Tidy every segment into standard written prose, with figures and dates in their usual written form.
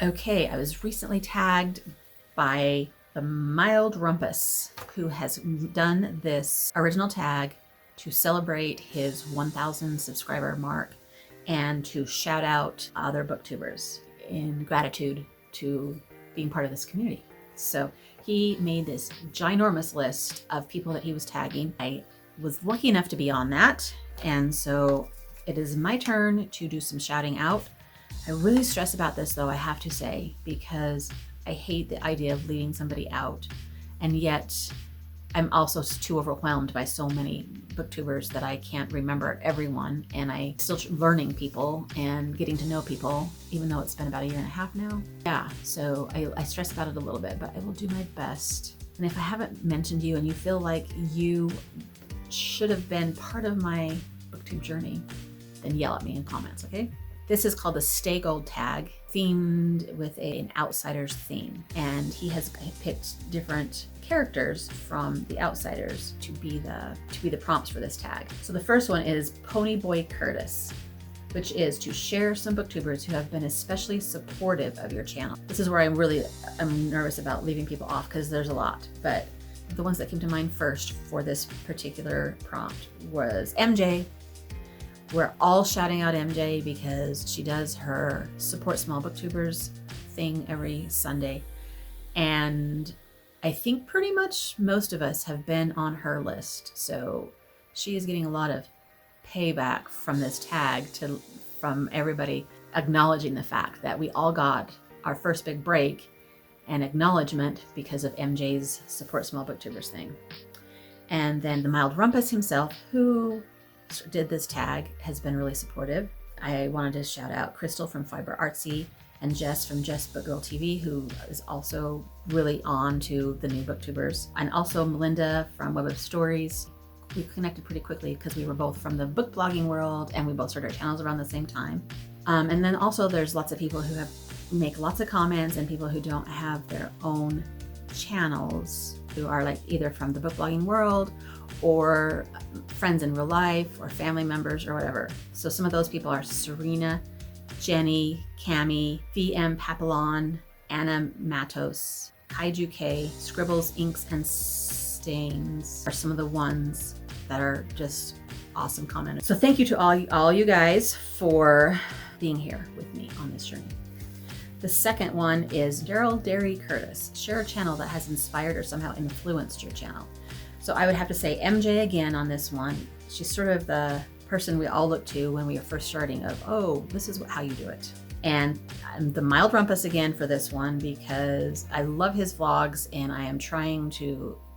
Okay, I was recently tagged by the Mild Rumpus, who has done this original tag to celebrate his 1,000 subscriber mark and to shout out other booktubers in gratitude to being part of this community. So he made this ginormous list of people that he was tagging. I was lucky enough to be on that, and so it is my turn to do some shouting out. I really stress about this though, I have to say, because I hate the idea of leaving somebody out. And yet I'm also too overwhelmed by so many booktubers that I can't remember everyone. And I still learning people and getting to know people, even though it's been about 1.5 years now. Yeah, so I stress about it a little bit, but I will do my best. And if I haven't mentioned you and you feel like you should have been part of my booktube journey, then yell at me in comments, okay? This is called the Stay Gold tag, themed with an Outsiders theme. And he has picked different characters from the Outsiders to be the prompts for this tag. So the first one is Ponyboy Curtis, which is to share some booktubers who have been especially supportive of your channel. This is where I'm nervous about leaving people off because there's a lot, but the ones that came to mind first for this particular prompt was MJ. We're all shouting out MJ because she does her support small booktubers thing every Sunday. And I think pretty much most of us have been on her list. So she is getting a lot of payback from this tag from everybody acknowledging the fact that we all got our first big break and acknowledgement because of MJ's support small booktubers thing. And then the Mild Rumpus himself, who did this tag, has been really supportive. I wanted to shout out Crystal from Fiber Artsy and Jess from Jess Book Girl TV, who is also really on to the new booktubers, and also Melinda from Web of Stories. We connected pretty quickly because we were both from the book blogging world and we both started our channels around the same time. And then also there's lots of people who make lots of comments and people who don't have their own channels, who are like either from the book blogging world or friends in real life or family members or whatever. So some of those people are Serena, Jenny, Cami, VM Papillon, Anna Matos, Kaiju K, Scribbles, Inks, and Stains are some of the ones that are just awesome commenters. So thank you to all you guys for being here with me on this journey. The second one is Daryl Derry Curtis. Share a channel that has inspired or somehow influenced your channel. So I would have to say MJ again on this one. She's sort of the person we all look to when we are first starting of, oh, this is how you do it. And the Mild Rumpus again for this one because I love his vlogs and I am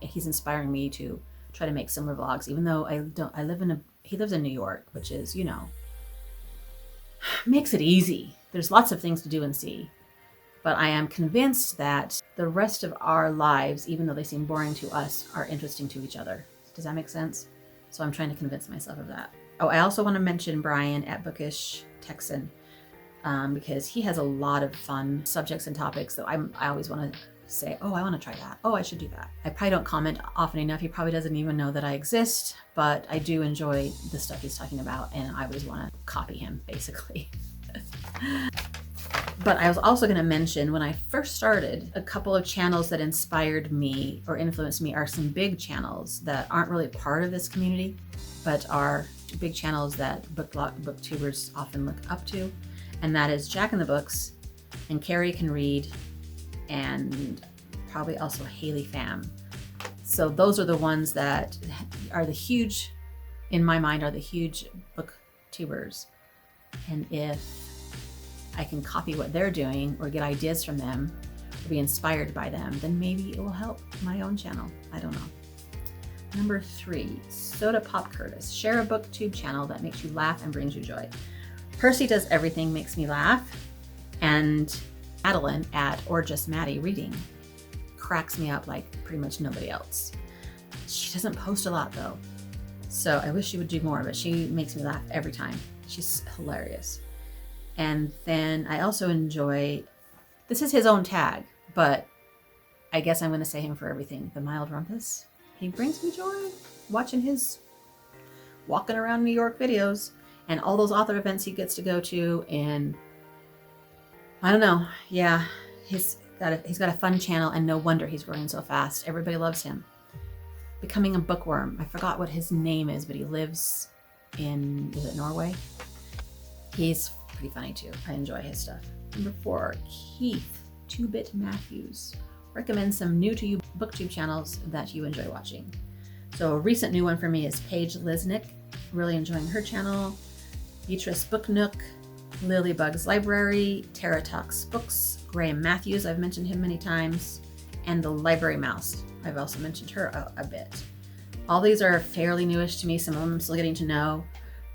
he's inspiring me to try to make similar vlogs, even though he lives in New York, which is, makes it easy. There's lots of things to do and see. But I am convinced that the rest of our lives, even though they seem boring to us, are interesting to each other. Does that make sense? So I'm trying to convince myself of that. Oh, I also want to mention Brian at Bookish Texan because he has a lot of fun subjects and topics that I always want to say, oh, I want to try that. Oh, I should do that. I probably don't comment often enough. He probably doesn't even know that I exist, but I do enjoy the stuff he's talking about and I always want to copy him, basically. But I was also going to mention when I first started, a couple of channels that inspired me or influenced me are some big channels that aren't really part of this community, but are big channels that booktubers often look up to. And that is Jack in the Books and Carrie Can Read and probably also Haley Pham. So those are the ones that are in my mind, are the huge booktubers. And if I can copy what they're doing or get ideas from them or be inspired by them, then maybe it will help my own channel. I don't know. Number 3, Soda Pop Curtis. Share a booktube channel that makes you laugh and brings you joy. Percy Does Everything makes me laugh, and Madeline at Or Just Maddie Reading cracks me up like pretty much nobody else. She doesn't post a lot though, so I wish she would do more, but she makes me laugh every time. She's hilarious. And then I also enjoy, this is his own tag, but I guess I'm going to say him for everything, the Mild Rumpus. He brings me joy watching his walking around New York videos and all those author events he gets to go to in I don't know. Yeah, he's got a fun channel, and no wonder he's growing so fast. Everybody loves him. Becoming a Bookworm. I forgot what his name is, but he lives in, is it Norway? He's pretty funny too. I enjoy his stuff. Number 4, Keith 2-Bit Matthews. Recommend some new to you booktube channels that you enjoy watching. So a recent new one for me is Paige Lisnick. Really enjoying her channel. Beatrice Book Nook, Lilybug's Library, Tara Talks Books, Graham Matthews, I've mentioned him many times, and The Library Mouse. I've also mentioned her a bit. All these are fairly newish to me. Some of them I'm still getting to know,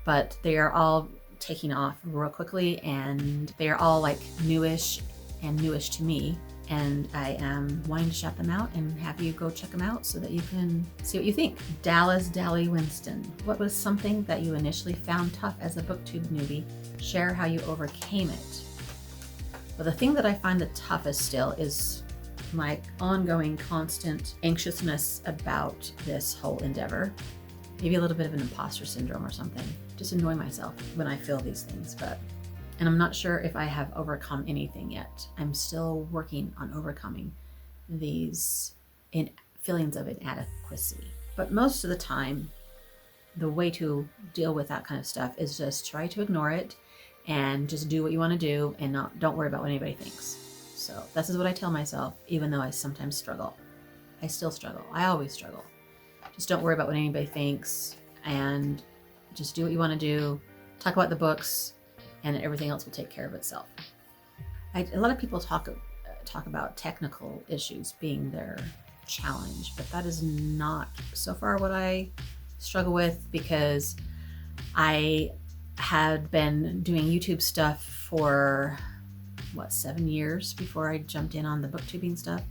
but they are all taking off real quickly, and they are all like newish to me. And I am wanting to shout them out and have you go check them out so that you can see what you think. Dallas Dally Winston. What was something that you initially found tough as a booktube newbie? Share how you overcame it. But the thing that I find the toughest still is my ongoing constant anxiousness about this whole endeavor. Maybe a little bit of an imposter syndrome or something. Just annoy myself when I feel these things, and I'm not sure if I have overcome anything yet. I'm still working on overcoming these feelings of inadequacy. But most of the time, the way to deal with that kind of stuff is just try to ignore it and just do what you want to do and don't worry about what anybody thinks. So this is what I tell myself, even though I sometimes struggle. I still struggle. I always struggle. Just don't worry about what anybody thinks and just do what you want to do. Talk about the books, and everything else will take care of itself. A lot of people talk about technical issues being their challenge, but that is not so far what I struggle with, because I had been doing YouTube stuff for 7 years before I jumped in on the booktubing stuff.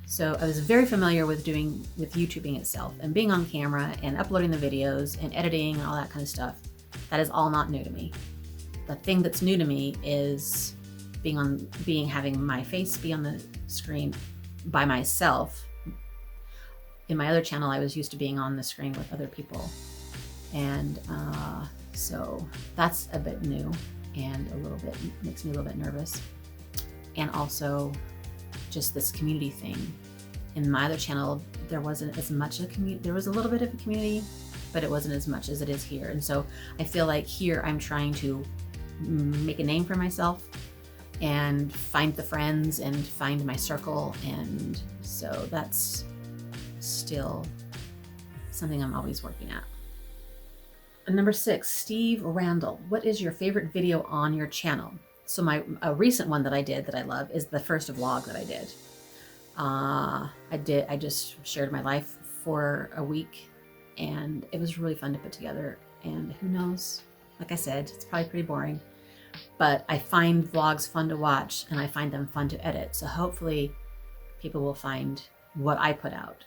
So I was very familiar with YouTubing itself and being on camera and uploading the videos and editing and all that kind of stuff. That is all not new to me. The thing that's new to me is having my face be on the screen by myself. In my other channel, I was used to being on the screen with other people. And so that's a bit new and makes me a little bit nervous. And also just this community thing. In my other channel, there wasn't as much a community. There was a little bit of a community, but it wasn't as much as it is here. And so I feel like here I'm trying to make a name for myself and find the friends and find my circle. And so that's still something I'm always working at. And number 6, Steve Randall. What is your favorite video on your channel? So a recent one that I did that I love is the first vlog that I did. I just shared my life for a week, and it was really fun to put together. And who knows, like I said, it's probably pretty boring, but I find vlogs fun to watch and I find them fun to edit. So hopefully people will find what I put out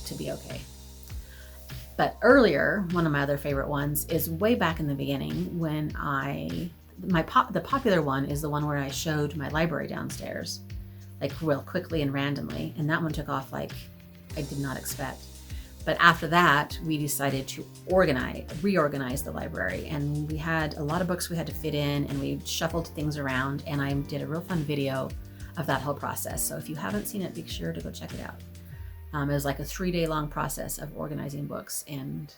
to be okay. But earlier, one of my other favorite ones is way back in the beginning when the popular one is the one where I showed my library downstairs, like real quickly and randomly. And that one took off like I did not expect. But after that, we decided to reorganize the library. And we had a lot of books we had to fit in, and we shuffled things around, and I did a real fun video of that whole process. So if you haven't seen it, be sure to go check it out. It was like a 3-day long process of organizing books, and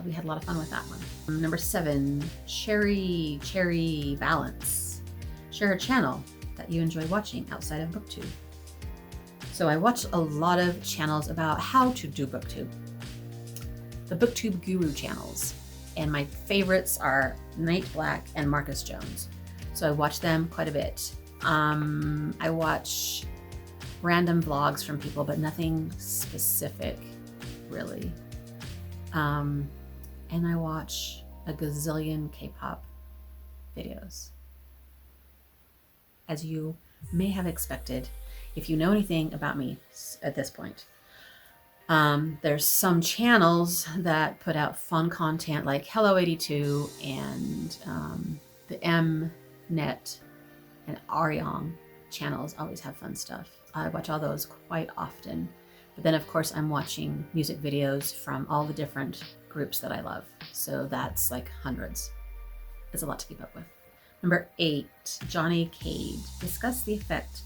we had a lot of fun with that one. Number 7, Cherry Balance. Share a channel that you enjoy watching outside of BookTube. So I watch a lot of channels about how to do BookTube. The BookTube Guru channels. And my favorites are Nate Black and Marcus Jones. So I watch them quite a bit. I watch random vlogs from people, but nothing specific, really. And I watch a gazillion K-pop videos. As you may have expected, if you know anything about me at this point. There's some channels that put out fun content like Hello82 and the Mnet and Aryong channels always have fun stuff. I watch all those quite often. But then of course I'm watching music videos from all the different groups that I love. So that's like hundreds. It's a lot to keep up with. Number 8, Johnny Cade. Discuss the effect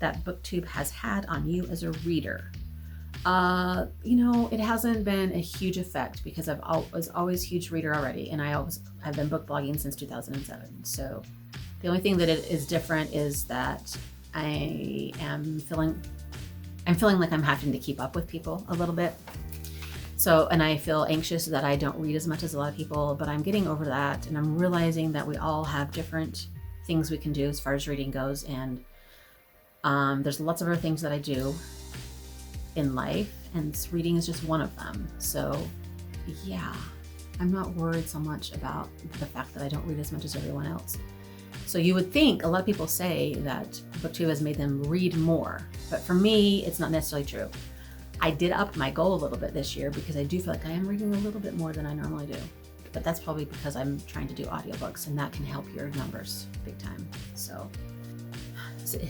that BookTube has had on you as a reader. It hasn't been a huge effect because I was always a huge reader already, and I've been book blogging since 2007. So the only thing that it is different is that I'm feeling like I'm having to keep up with people a little bit. So, and I feel anxious that I don't read as much as a lot of people, but I'm getting over that, and I'm realizing that we all have different things we can do as far as reading goes, and there's lots of other things that I do in life, and reading is just one of them. So yeah, I'm not worried so much about the fact that I don't read as much as everyone else. So you would think, a lot of people say that BookTube has made them read more, but for me, it's not necessarily true. I did up my goal a little bit this year because I do feel like I am reading a little bit more than I normally do. But that's probably because I'm trying to do audiobooks, and that can help your numbers big time. So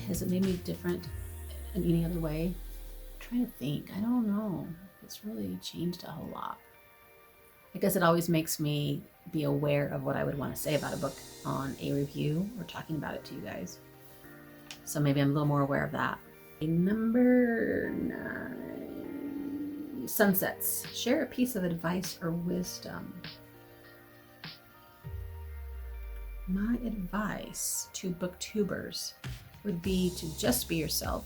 has it made me different in any other way? I'm trying to think. I don't know. It's really changed a whole lot. I guess it always makes me be aware of what I would want to say about a book on a review or talking about it to you guys. So maybe I'm a little more aware of that. Number 9, Sunsets. Share a piece of advice or wisdom. My advice to booktubers would be to just be yourself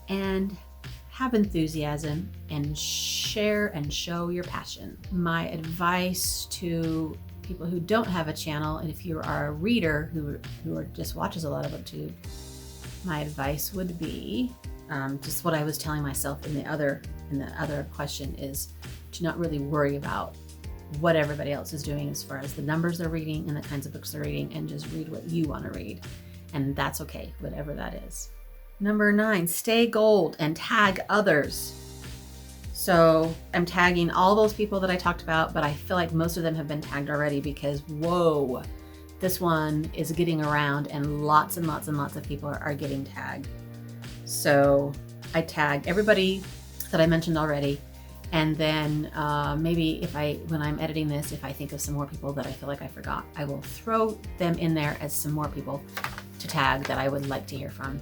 and have enthusiasm and share and show your passion. My advice to people who don't have a channel, and if you are a reader who just watches a lot of BookTube, my advice would be just what I was telling myself in the other question, is to not really worry about what everybody else is doing as far as the numbers they're reading and the kinds of books they're reading, and just read what you want to read. And that's okay, whatever that is. Number 9, stay gold and tag others. So I'm tagging all those people that I talked about, but I feel like most of them have been tagged already because, whoa, this one is getting around and lots and lots and lots of people are getting tagged. So I tagged everybody that I mentioned already. And then maybe when I'm editing this, if I think of some more people that I feel like I forgot, I will throw them in there as some more people to tag that I would like to hear from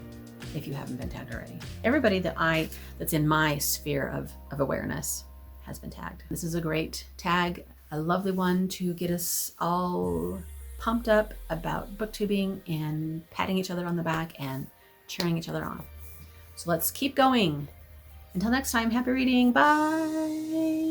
if you haven't been tagged already. Everybody that's in my sphere of awareness has been tagged. This is a great tag, a lovely one to get us all pumped up about booktubing and patting each other on the back and cheering each other on. So let's keep going. Until next time, happy reading. Bye.